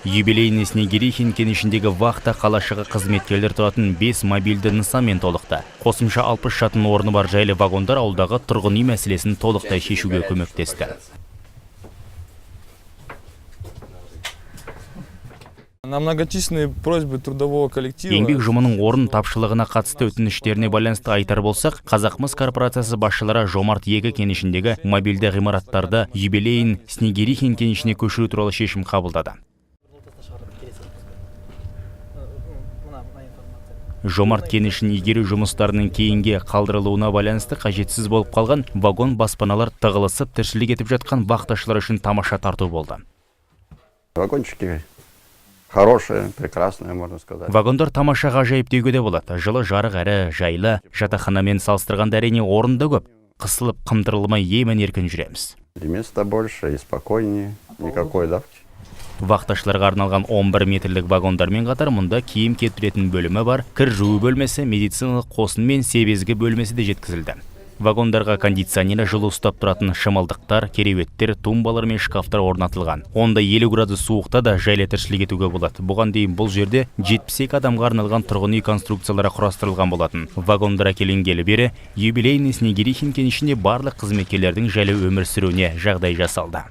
Юбилейный Снегирихин кенішіндегі вахта қалашығы қызметкерлер тұратын 5 мобильді нысанмен толықты. Қосымша 60 жатын орны бар жайлы вагондар ауылдағы тұрғын үй мәселесін толықтай шешуге көмектесті. На многочисленные просьбы трудового коллектива. Еңбек жұмының орын тапшылығына қатысты өтініштеріне байланысты айтар болсақ, Қазақмыс корпорациясы басшылары Жомарт 2 кенішіндегі мобильді ғимараттарды юбилейін Снегирихин кенішіне көшіру туралы шешім қабылдады. Жомарт кенішін игеру жұмыстарының кейінге қалдырылуына байланысты қажетсіз болып қалған вагон баспаналар тығылысып тіршілік етіп жатқан вахташылар үшін тамаша тарту болды. Вагончики хорошие, прекрасные, можно сказать. Вагондар тамаша ғажайып деуге де болады. Жылы жарық әрі жайлы, жатақханамен салыстырғанда әрине орында көп. Қысылып, қымтырылмай емін-еркін жүреміз. И места больше, и спокойнее, никакой давки. Вахташыларға арналған 11 метрлік вагондармен қатар мұнда киім кетіретін бөлімі бар, кір жуу бөлмесі, медициналық қосын мен себезгі бөлмесі де жеткізілді. Вагондарға кондиционері жылу ұстап тұратын шымылдықтар, кереуеттер, тумбалар мен шкафтар орнатылған. Онда 50 градус суықта да жайлы тіршілік етуге болады. Бұған дейін бұл жерде 72 адамға арналған тұрғын үй конструкциялары құрастырылған болатын. Вагондар әкелінгелі бері юбилейный Снегирихин кенішінде барлық қызметкерлердің жайлы өмір сүруіне жағдай жасалды.